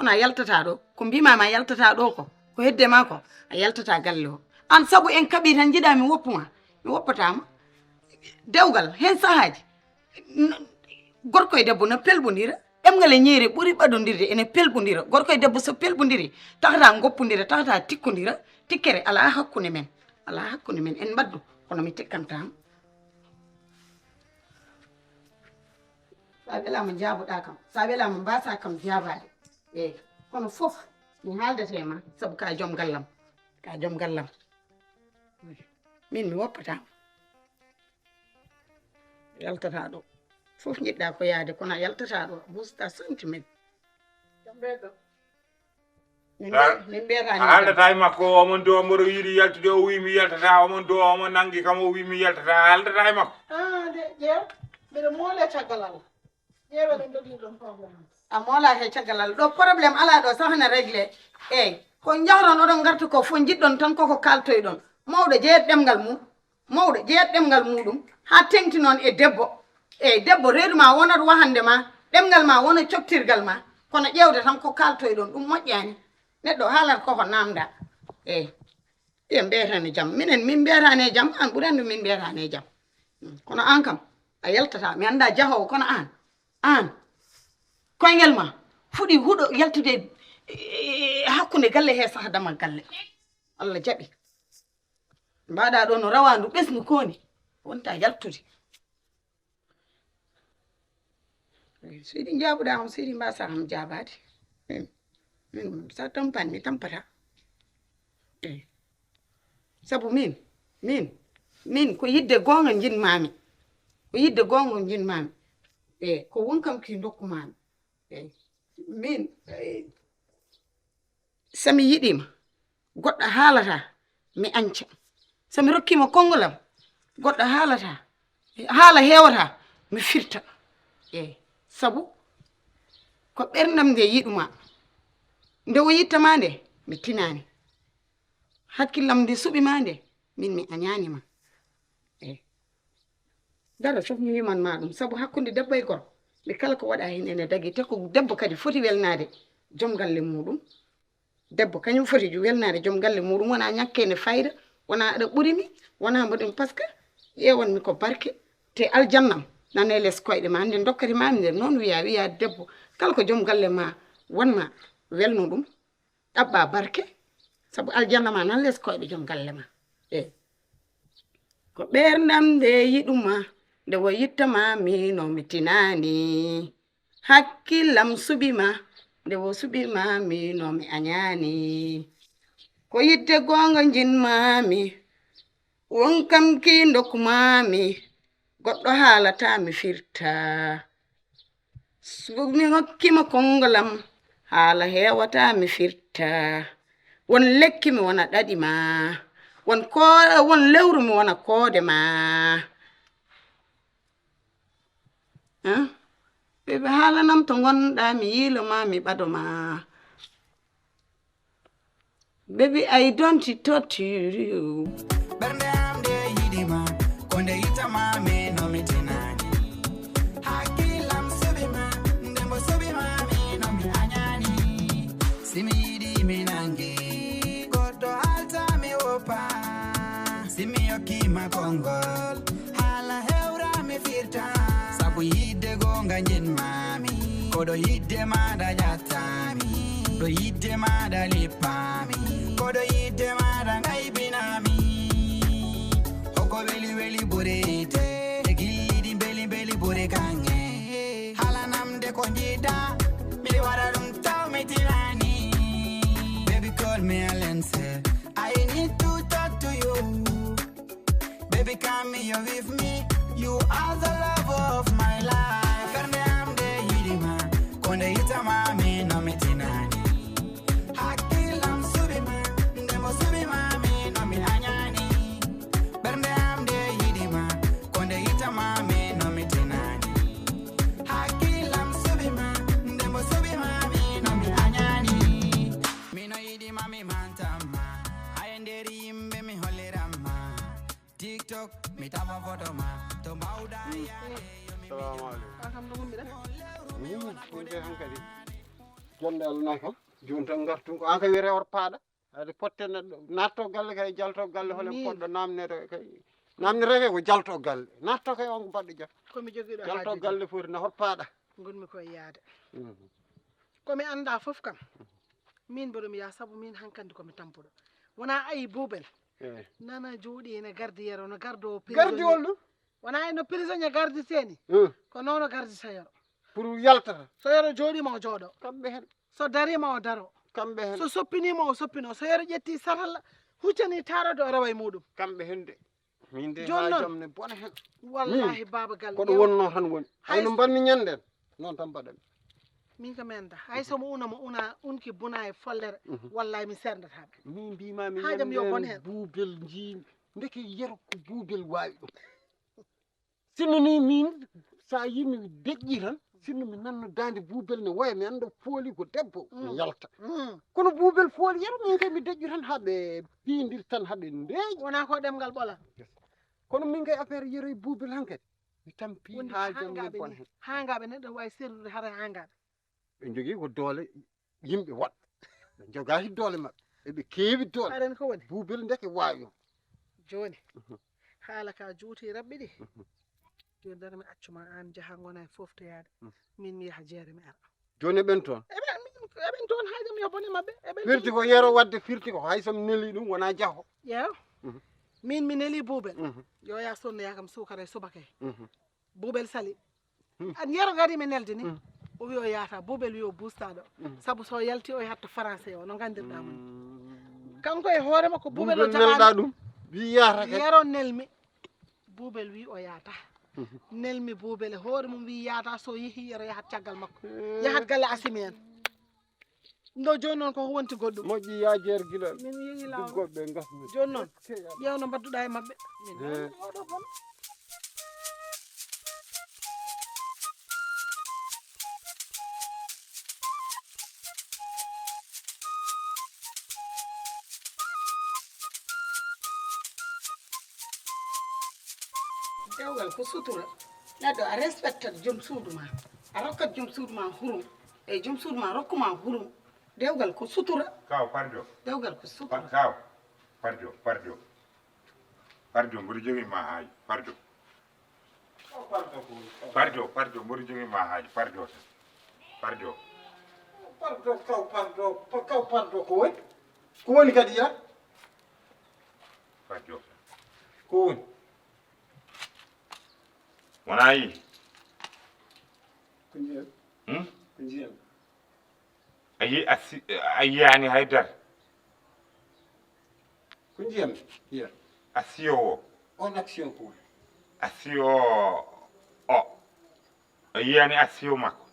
kono a yaltata ɗo ko mbimama a yaltata ɗo ko heddema ko a yaltata galle o an sabu en kaɓi tan jiɗa mi woppuma mi woppatama dewgal hen sahaji gorko e debbo no pelɓodira ɗemgal e ñeeri ɓuuri ɓaɗodirde ene pelɓodira gorko e debbo so pelɓodiri taxata goppodira taxata tikkodira tikkere ala hakkude men en mbaddu kono mi tikkantama sa welama jaabuɗa kam sa welama mbasa kam jabade eyyi kono foof mi haaldete ma saabu ka joom gallam min mi woppatama yaltata ɗo fof jiɗɗa ko yaade kono a yaltata ɗo busta centimètre min mbiyatani haaldata e makko omon do mboɗo yiiɗi yaltude o wi mi yaltata omon do omo nangi kam o wi mi yaltata haaldata e makko de ƴeew mbiɗa moole caggal Allah ƴeewe ɗo jogui ɗon probléme a moola he caggal Allah ɗo probléme ala ɗo sahana réglé eyyi ko jahron oɗon garta ko fof jiɗɗon tan koko kaltoyɗon mawɗo jeeyat ɗemgal muɗum ha tengti noon e debbo eyyi debbo reedu ma wonat wahande ma ɗemgal ma wona coftirgal ma kono ƴewde tan ko kaltoyɗon ɗum moƴƴani neɗɗo haalata koko namda eyyi ɓiyen mbiyatani jaam minen min mbiyatani jaam an ɓuuri andu min mbiyatani jaam kono an kam a yaltata mi anda jahowo kono an koyngel ma fuɗi huuɗo yaltude hakkude galle he saha damal galle Allah jaɓi mbaɗa ɗo no rawandu ɓesnu koni wonta yaltude so yiɗi jaabuɗa am so yiɗi mbasa kam jaabade min sa tampani mi tampata eyyi sabu min ko yidde gonga jinmami eyyi ko wonkam ki dokkumami eyyi min sami yiɗima goɗɗo haalata mi anca somi rokkima kongolam goɗɗo haalata haala hewata mi firta eyyi sabu ko ɓerdam nde yiɗuma nde o yittama nde mi tinani hakkillam nde suɓima nde min mi añanima eyyi dara fof mi wimanma ɗum sabu hakkude debbo e gorko nde kala ko waɗa hen ene dagui te ko debbo kadi foti welnade joom galle muɗum debbo kañum foti welnade joom galle muɗum wona ñakkene fayida wona aɗa ɓuurimi wona mbaɗum par ce que ƴewanmi ko barke te aljannam nane less koyɗe ma nde dokkati mami nder noon wiya debbo kala ko joom galle ma wonma welno ɗum ɗaɓɓa barke sabu aljanna ma nan less koyɗe joom galle ma eyyi ko ɓerdam nde yiɗuma nde o yittamami no mi tinani hakkillam suɓima nde o suɓimami no mi añani ko yidde gonga jinmami wonkam ki dokkumami goɗɗo haalata mi firta mi hokkima kongolam haala hewata mi firta won lekki mi wona ɗaɗima won lewru mi wona koode ma ɓeɓe haalanam to gonɗa mi yiiloma mi ɓadoma baby I don't touch you ɓernde am nde yiɗima ko nde yittamami no mi tinani hakkillam suɓima ndembo suɓimami no mi añani simi yiɗi mi nangi goɗɗo halta mi woppa simi yokkima kongol haala hewra mi firta sabu yidde gonga jinmami koɗo yidde maɗa ƴattami ɗo yidde maɗa lippami koɗo yidde maɗa gaybinami hoko weli weli ɓurete e gilliɗi beli beli ɓure kange halanamde ko jiɗa miɗi waɗa ɗum taw mi tinani baby call me a lense I need to talk to you baby come here with me you are the love of my life ɓernde am nde yiɗima ko nde yittamami no mi tinani hakkillam suɓima ndemo suɓimami no mi añani ɓernde am nde yiɗima ko nde yittamami no mi tinani hakkillam suɓima ndemo suɓimami no mi añani mino yiɗima mi mantamma hay nder yimɓe mi holliranma tiktok mi tawa photo ma to mbawɗa yaade salamu aleykum min de han kadi jonde Allah nayi kam joni tan gartum ko an kay wiyete oto paaɗa ade potte neɗɗo natto galle kay jalto galle hole poɗɗo namnede kay namnete kay ko jalto galle natto kay on ko baɗɗo jam komi jogiiɗo jalto galle foti na hoto paaɗa gonmi koye yaade komi annda fof kam min mboɗomi yaha sabu min hankkandi komi tampuɗo wona ayi buubel eyi nana jooɗi ene gardi yero no gardo gardi ol ɗum wona eno prisonnier garditeni ko noon o gardita yero pour yaltata so yero jooɗima o jooɗo kamɓe hen so darima o daro kamɓe hen so soppinima o soppino so yero ƴetti satalla huccani tarode o rawa e muɗum kamɓe hen de min de Joni noon. haajam ne bona hen wallahi baba galle koɗo wonno tan woni hayno mbanmi ñanden noon tan mbaɗami min kam mi anda hay somo una mo una unki buna e follere wallahi mi serdataɓe min mbimami haajam yo bon ñanden hen buubel jii ndeke yero ko buubel wawi ɗum sinno ni min sa yimi deƴƴi tan sinno mi nanno dande buubel ne waya mi anda fooli ko debbo mi yalta kono buubel fooli yero min kay mi deƴƴu tan haaɓe piidir tan haaɓe ndeeƴi wona ko ɗemgal ɓola kono min kay affaire yeroye buubel han kadi mi tampi woni haajam ne hangaɓe bona ni hen hangaɓe neɗɗo wawi serdude hara hangaɓe ɓe jogui ko doole yimɓe woɗɓe ɓe joga hi doole mabɓe eɓe keewi doole aɗen ko woni buubel ndeke wawi ɗum joni haala ka juuti rabɓi ɗi joni dara mi accuma an jaaha gona e foftoyade min mi yaha jeere mi ara joni eɓen toon eɓen toon haajam yo bone mabɓe eɓen firti ko yero wadde firti ko hay somi neeli ɗum wona jaaho ƴeew min mi neeli buubel yo ya sonnoya kam sukara e subaka buubel sali an yero gari mi nelde ni o wi o yahata buubel wi o bustaɗo saabu so yalti o yahatta français o no gandirɗa moni kanko e hoore makko buubel o nelɗa jaɓani ɗum wi yahata kadi yero nelmi buubel wi o yahata nelmi buubel e hoore mum wi yahata so yeehi yero yahat caggal makko yahat galle asimi en ndo joni noon koko wonti goɗɗum moƴƴi yajeere gila min yeehi lawol duggoɓe gasmi joni noon ƴewno mbadduɗa e mabɓe min oɗo bono dewgal ko sutura neɗɗo a respectat joom suudu ma a rokkat joom suudu ma hurum e joom suudu ma rokkuma hurum dewgal ko sutura kaw parjo dewgal ko sutura kaw parjo mboɗo jogui ma haaji parjo mboɗo jogui ma haaji parjo kaw pardo ko woni kadi ya parjo ko woni wona yi ko jiyam ko jiyam a yiyani haydara ko jiyam iya a siyowo on action ko woni a siyo o a yiyani a siyo makko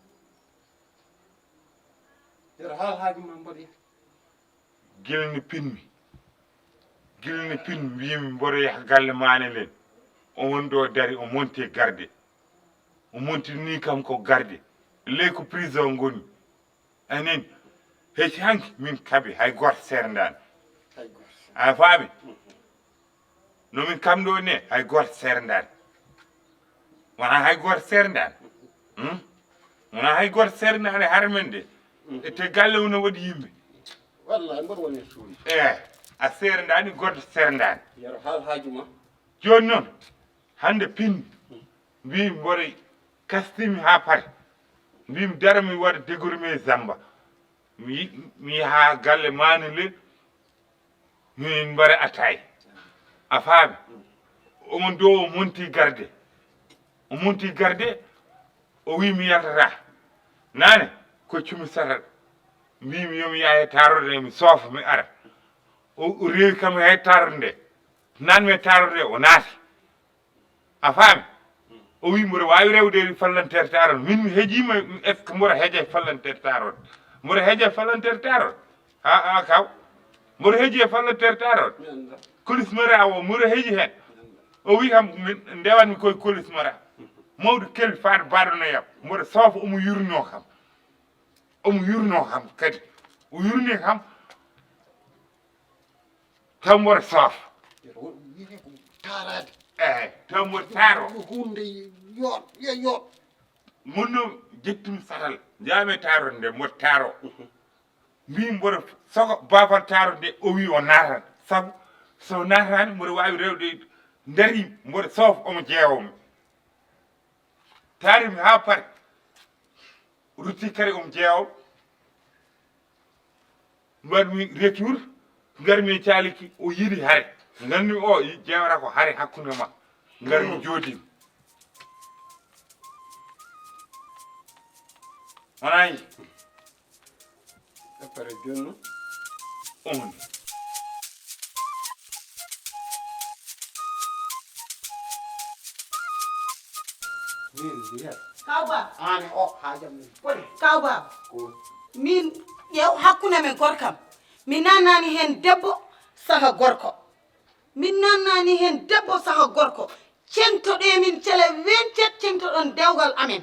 yero haal haaji ma mbaɗi gilni pinmi mbimi mboɗo yaha galle mane len o woni ɗo dari o monti garde o montini kam ko garde ley ko prison goni anen hecci hanki min kaaɓi hay goto serdani a faami nomin kam ɗo ne hay goto serdani wona hay goto serdani wona hay goto serdani har men de te galle o no waɗi yimɓe wallahi mboɗo woni suuɗi a serdani goto serdani yero haal haaju ma joni noon hande pinmi mbimi mboɗo kastimi ha paari mbimi dara mi waɗa dégourmé zamba mi yaha galle mane le min mbaɗa ataye a faami omon do o monti garde o wi mi yaltata nane koccumi satal mbimi yomi yaha e tarode mi soofa mi ara o rewi kam hay tarode nde nanmi tarode o naati a faami o wi mboɗo wawi rewde fallantere tarode min mi heeƴima est ce que mboɗo heeƴa fallantere tarode mboɗo heeƴe fallantere tarode ha kaw mboɗo heeƴi e fallantere tarode colis mara o mboɗo heeƴi hen o wi kam ndewanmi koye colis mara mawɗo kelli faade baɗonoyam mboɗo soofa omo yurno kam kadi o yurni kam taw mboɗo soofa wiite ko taarade taw mboɗo taaro hunde yoot yo yoot monno jettumi satal jaami taarode nde mboɗo taaro min mboɗo sogo baafal taarode nde o wi o naatan sabu so naatani mboɗo wawi rewde dari mboɗo soof omo jeewomi taarimi ha pare rutti kadi omo jeewo mbaɗmi retour garmi caaliki o yiɗi hare ganmi o jeewata ko hare hakkude ma garmi joodimi wona yi après joni on min mbiyat kaw baba an o haajam min bone kaw baba ko min ƴeew hakkunde men gorkam mi nannani hen debbo saka gorko min nannani hen debbo saka gorko centoɗe min cele 27 centoɗon dewgal amen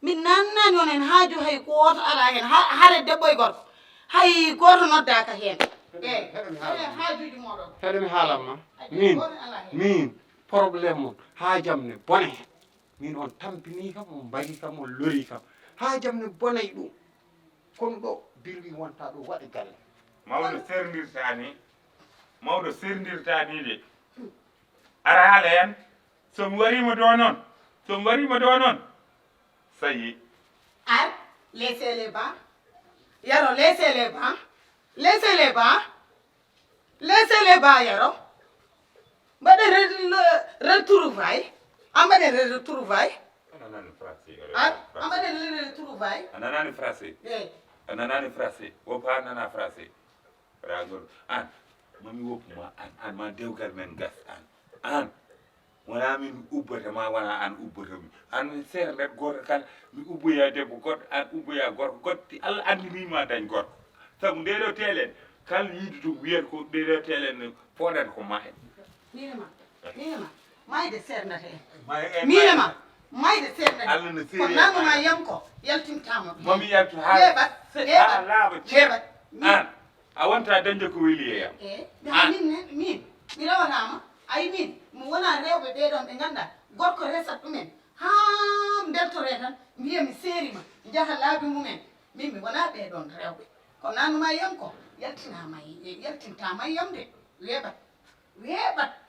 min nannani on hen haaju hay goto ala hen hare debbo e gorko hay goto noddaka hen eyi haajuji moɗon heɗemi haalanma min goto ala hen min probléme mon haajam ne bone hen min on tampini kam on mbari kam on lori kam haajam ne bonay ɗum kono ɗo birwi wonta ɗo waɗi galle mawɗo serdirta ni de ara haala hen somi warima do noon ça y est ar laissez les bancs yaro laissez les bancs laissez les bancs laissez les bancs yaro mbaɗen retrouvaille an mbaɗen retrouvaille ananani français an mbaɗen retrouvaille ananani français eyi ananani français wopa nana français ragol an mami woppuma an ma dewgal men gas an wona min ubbata ma wona an ubbatomi an min seeɗa mbeɗa goto kala mi ubboya debbo goɗɗo an ubboya gorko goɗɗo Allah andinima dañ gorko saabu ndeɗo telen kala yiide ɗum wiyata ko ndeɗo telen fodata ko ma en minema mayde sernata en mine minema mayde sernata Allah no ko seeri nanguma yam ko yaltintama mami yaltu Yeɓat, ha laaɓa yeɓat an a wonta dañde ko weeli e yam min mi rawatama ay min mi wona rewɓe ɓeɗon ɓe ganduɗa gorko resat ɗumen ha beltore tan mbiya mi seerima jaaha laabi mumen min mi wona ɓeɗon rewɓe ko nannuma yam ko yaltintama yam de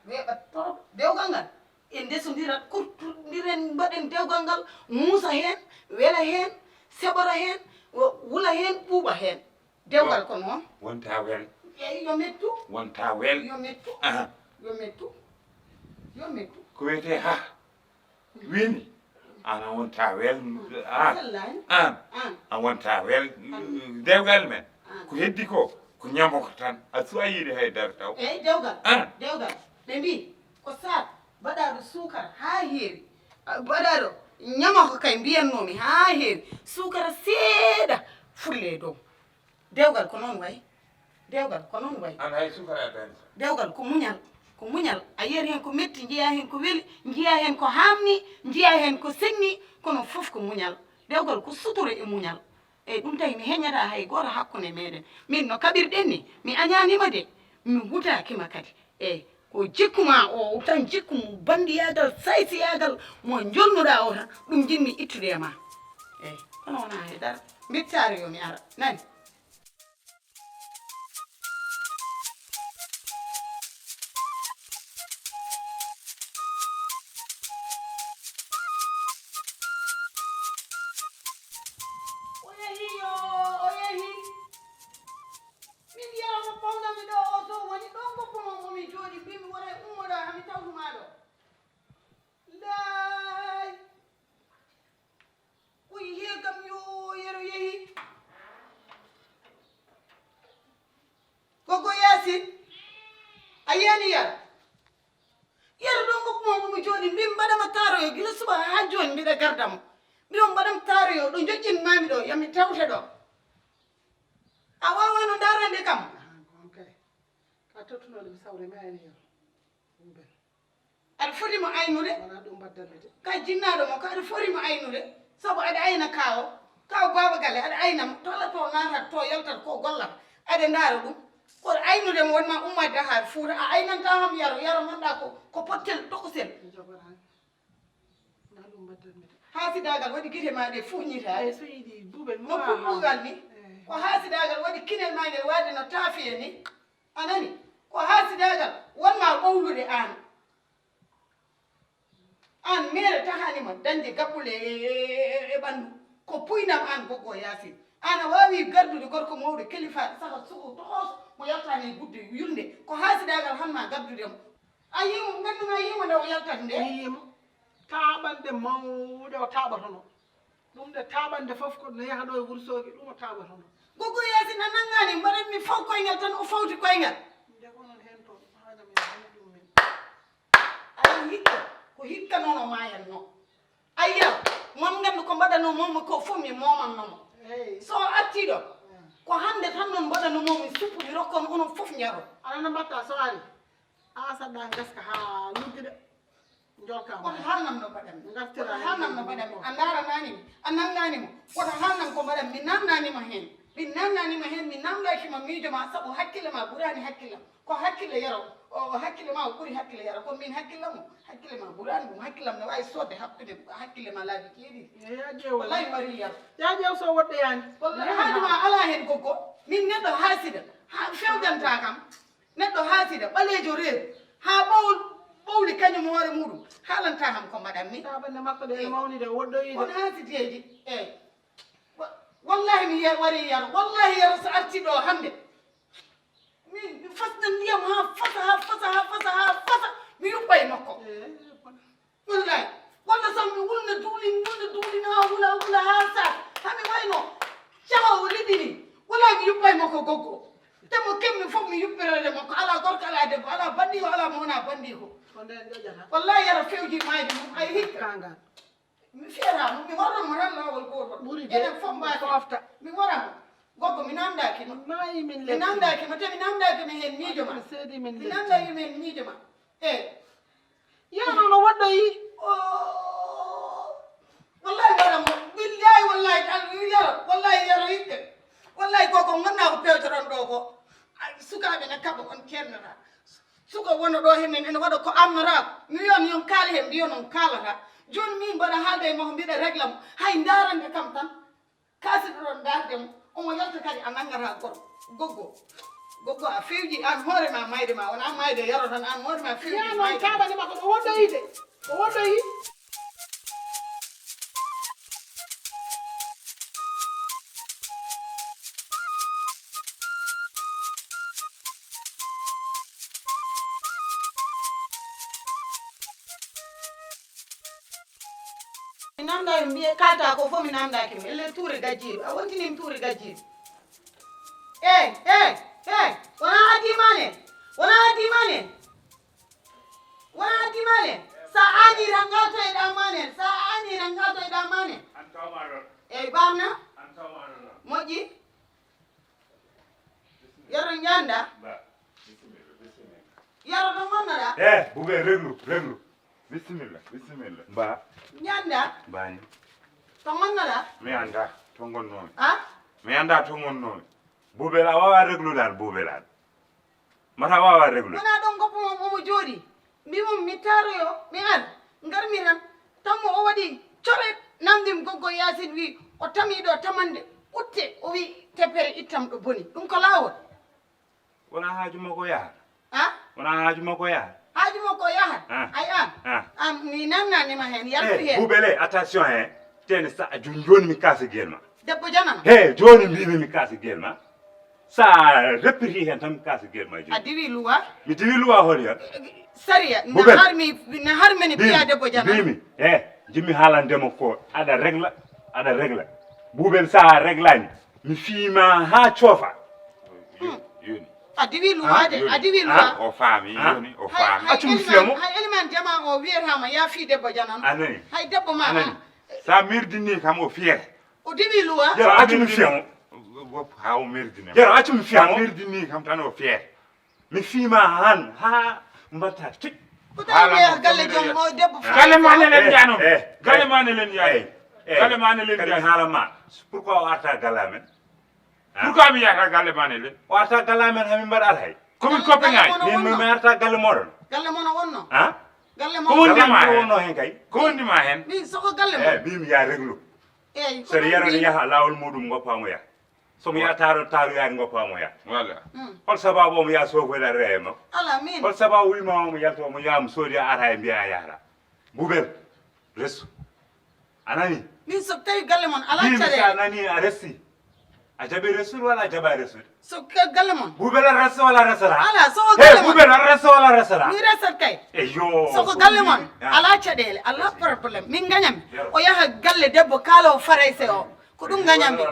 weeɓat torop dewgal ngal en ndesodirat kurtodiren mbaɗen dewgal ngal muusa hen wela hen seɓora hen wula hen ɓuuɓa hen dewgal ko noon wonta wel eyi yo mettu wonta wel yo mettu yo mettu ko wiyete ha wini ana wonta wel an wallani an an a wonta wel dewgal men ko heddi ko ko ñamoko tan a suwa yiide haydara taw eyi dewgal an dewgal ɓe mbi ko sat mbaɗaɗo sukara ha heewi mbaɗaɗo ñamako kay mbiyannomi ha heewi sukara seeɗa fulle dow dewgal ko noon wayi dewgal ko noon wayi an hay sukara dañi dewgal ko muñal a yiyat hen ko metti jiiya hen ko weeli jiiya hen ko hamni jiiya hen ko senni kono foof ko muñal dewgal ko sutura e muñal eyyi ɗum tawi mi heññata hay goto hakkude meɗen min no kaɓirɗen ni mi añanima de mi hutakima kadi eyyi ko jikkuma o tan jikkumu bandiyagal saysiyagal mo jonnuɗa o tan ɗum jinmi ittude e ma eyyi kono wona haydara mbittari yomi ara nani ayani yara ɗon gokkuma komi jooɗi mbimi mbaɗama taroyo gila suba ha joni mbiɗa gardamo mbimo mbaɗam taroyo ɗo joƴƴinmami ɗo yomi tawte ɗo a wawano darande kam ka tottunoɗo mi sawre mi ayni hen aɗa fotimo aynude wona ɗum mbaddande de ka jinnaɗo mo ko aɗa fotimo aynude saabu aɗa ayna kawo baba galle aɗa aynamo tola to natat to yaltat ko gollata aɗa daara ɗum kono aynudemo wonma ummade har fuuta a aynanta ham yaro ganduɗa ko pottel tokosel mi jogoɗani wona ɗum mbaddande de haasidagal waɗi gite ma ɗe fuññita ay so yiɗi buubel no puɗɗugal ni ko haasidagal waɗi kinel ma ngel waade no taafiye ni anani ko haasidagal wonma ɓowlude an mere tahanima dañde gaɓɓule e ɓanndu ko puynam an goggo Yaasin an a wawi gardude gorko mawɗo kelifaɗo saka sugo tohos mo yaltani gudde yulde ko haasidagal hanma gaddudemo a yimo ganduma yimo nde o yaltata nde yimo taaɓande mawɗe o taaɓatono ɗum ɗe taaɓande fof ko no yaha ɗo e Wourossogui ɗum o taaɓatono goggo Yaasin a nanngani mbaɗatmi faw koyngal tan o fawti koyngal nde onon hen toon haɗamin hani ɗum min ayi hikka ko hikka noon o mayanno ayya mon gandu ko mbaɗano momi ko fof mi momannomo eyyi so artiɗo ko hande tan noon mbaɗanomomi suppuɗi rokkon onon fof jaro alano mbatta so ari asaɗa gaska ha lugguiɗe jolkama koto haalnam no mbaɗanmi Gartira koto haalnam no mbaɗanmi a darananimi a nanganimo koto haalnam ko mbaɗan mi namnanima hen mi namdakima miijo ma saabu hakkille ma ɓurani hakkillam ko hakkille yaro o hakkille ma o ɓuuri hakkille yaro ko min hakkillam o hakkille ma ɓurani ɗum hakkillam ne wawi sodde hakkude hakkille ma laabi keeɗiɗi ya ƴeew wallahi mari yaro ya ƴeew so woɗɗoyani wallahi haaduma ala hen goggo min neɗɗo haasida ha fewdanta kam neɗɗo haasida ɓaleejo reeru ha ɓowli kañum hoore muɗum haalanta ham ko mbaɗanmi taɓande makko ɗe e mawnide woɗɗoyide on haasideji eyyi wallahi mi wari yaro wallahi yaro so arti ɗo hande mi fasda ndiyam ha fasa mi yuɓɓay makko wallahi walla sam mi wulna duulin ha wula ha sat hami wayno cahowo liɗini wallahi mi yuɓɓay makko goggo temo kemmi fof mi yuɓɓirede makko ala gorko ala debbo ala bandiko ala mo wona bandiko ko nden ƴoƴata wallahi yaro fewji maaji mum ay hikka kangal mi fiyatamo mi warranmo tan lawol gotol ɓuuri enen fof mbaki fofta mi waramo goggo mi namdakima nayi min mi namdakima te mi namdakima hen miijo ma seedi min mi namdakima hen miijo ma eyyi yano no woɗɗoyi wallahi waɗamo billahi wallahi yaro hikka wallahi koko gonna ko pewtoton ɗo ko sukaɓe ne kaɓa on kernata suka wona ɗo hen ene waɗa ko amnata mi wiyon yon kaali hen mbiyon on kalata joni min mbaɗa haalde e makko mbiɗa régla mo hay darande kam tan kasiɗo ɗon darde mo omo yalta kadi a nanngata goggo a fewji an hoorema mayde ma wona mayde yaro tan an hoorema fewji ya noon taɓande makko ɗo woɗɗoyide o woɗɗoyi mi namdaki mbiye kalta ko fof mi namdaki mi ele tuuri gajjiɗo a wontinimi tuuri gajjiɗo wona addimane sa anira ngaltoyɗa mane eyyi bamna moƴƴi yaro ñanda yaro ɗo gonnoɗa bube reglu bisimilla mba ñanda bani to gonnoɗa mi anda to gonnomi a mi anda to gonnomi bubel a wawa reglude an bubel an mata wawa reglude wona ɗon goppumo omo jooɗi mbimomi mi taroyo mi ar garmi tan tanmo o waɗi coret namdim goggo Yaasin wi o tamiɗo tamande utte o wi teppere ittam ɗo boni ɗum ko laawol wona haaju makko yahat a wona haaju makko yahat haaju makko yahat ay an mi namnanima hen yaltu hen bubele attention he tene sa joni mi kaasa guel ma debbo janam joni mbimi mi kaasa guel ma sa reppiti hen tan mi kaasa guel ma a joni diwi luwa mi diwi luwa hol ya saria Bubel. ne harmini piya debbo janam mbimi jimmi haalandema ko aɗa régla bubel sa réglani mi fiima ha coofa yoni a diwi luwa de a diwi luwa o faami yoni o faami accumi fiyamo hay eliman jama o wiyatama ya fi debbo janam anani hay debbo ma anani sa mirdini kam o fiyete o diwi luwa jero accumi fiyamo ha o mirdini jero accumi fiyamo mirdini kam tan o fiyete mi fiima han ha mbatta tic ko tawi galle jom o debbo galle mane len jano galle mane len yaay galle mane len yaay halama pourquoi o arta galle amen pourquoi mi yata galle mane len o arta galle amen hami mbaɗat hay komin copain ay min mi arta galle moɗon galle mono wonno galle ko mo woni Galle ma am hen. wonno hen kay ko woni ma hen mi soko galle mo mbimi ya réglu eyi ko saɗa ɗum yarode mbi- yaha lawol muɗum goppamo ya somo yaha taro yaade goppamo ya wala hol sababu omo yaha sofoydade rewe makko ala min hol sababu wima omo yalta omo yaha mo soodi ara e mbiya yahata Boubel restu anani min so tawi galle mon ala mbimi sa caɗele nani a resti a jaɓi restude walla a jaɓa restude so galle mon Boubel a resta walla a restata ala soko hey galle mon Boubel a resta walla a restata mi resat kay eyo soko galle mon ala caɗele ala probléme min gañami o yaha galle debbo kaalowo farayse o ko ɗum gañammi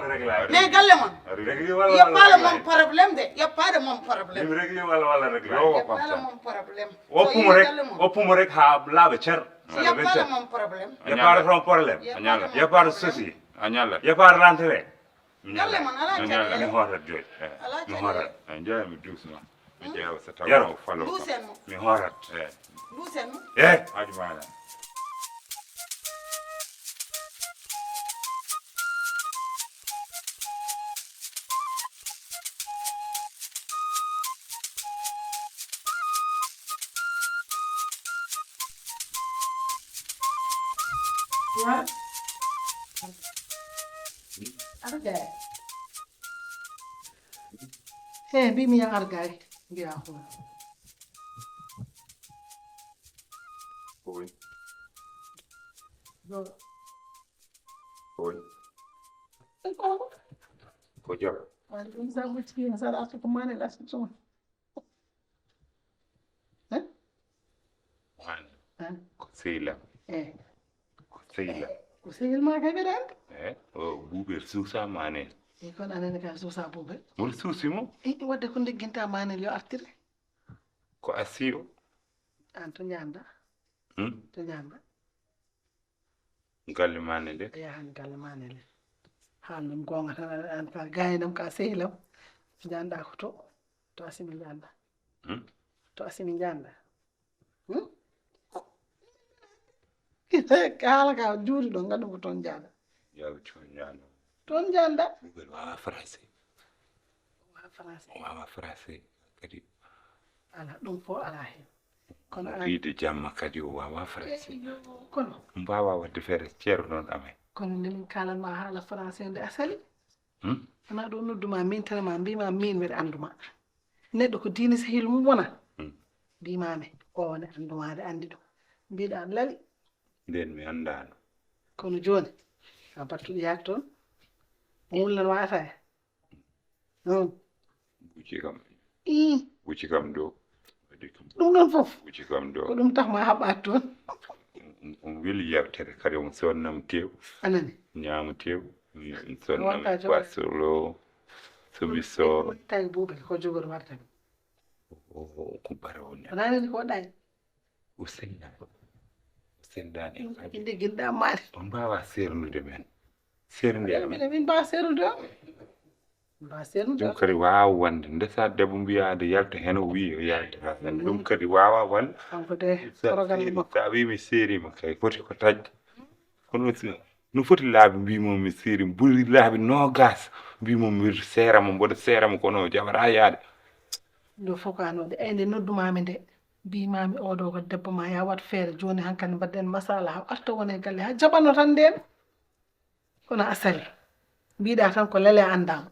mais galle mon régli walla yeppade mon probléme de yeppade mon probléme ɗum régli walla régla yeppade mon probléme oppumo rek oppumo rek ha laaɓa cer yeppade mon probléme yeppade ton probléme Anyala. yeppade souci a ñalla yeppade rentré galle mon ala mi caɗele hotat joni ala mi caɗele hotat a jeeya mi dusma mi ƴeewa so Yaro. taw falo duusen mo mi hotat duusen mo e haaju maɗa What? Argay. Bi mi yang argay. Biya ko. koy Do. koy ko job Wal dum sa bu ci sa la ko mané la ci son. wan Hein? ko sehila ko sehila Ko seyel ma kay bedan. o Boubel suusa mane E kon anene ka so sa bobe. mol suusimo Wadde ko degginta manel yo artire. ko asiyo An to nyanda. To nyanda. galle mane nde Ya han galle manel. Han dum gonga tan an ka gaynam ka seyelam. Janda ko to asimi janda. To asimi janda. Kala ka juuri ɗo ngaɗu ko toon jaada yaw coñano toon janda Boubel wawa français wa français o wawa français kadi ala ɗum fo ala hen kono wiide jamma kadi o wawa français kono mbawa wadde feere ceero noon amen kono nde min kalanma haala français nde asali wona ɗo nodduma min tanama mbima min mbeɗa anduma neɗɗo ko diine sehil mum wona mbimami one andumade andi ɗum mbiɗa lali nden mi andano kono joni a battuɗo yaak toon wullan wata e non bucci kam ɗo waɗi kam ɗum ɗon fof bucci kam ɗo ko ɗum takma haɓɓat toon on weli yewtere kadi on sonnam tew anani ñaama tew on sonnam Wonta joɓe. basolo sobiso tawi Boubel ko jogori warta ko bara on wonani ko waɗani o sendani kadi inde ginɗa maɗe on mbawa sernude men sernde amen min mbawa sernude o mbawa sernude ɗum o kadi wawa wonde ndesa debbo mbiyade yalta hen o wi o yaltata hen ɗum kadi wawa wonde kanko de programme makko sa wimi serima kay foti ko tagde kono no foti laabi mbimo mi seeri ɓuri laabi nogas mbimo mi seerama mboɗo seerama kono jaɓata yaade ɗo fof ko an waɗi nde noddumami nde mbimami oɗo ko debbo ma ya wat feere joni hankkadi mbadden masala ha arta woni e galle ha jaɓano tan nden kono asali mbiɗa tan ko lele andama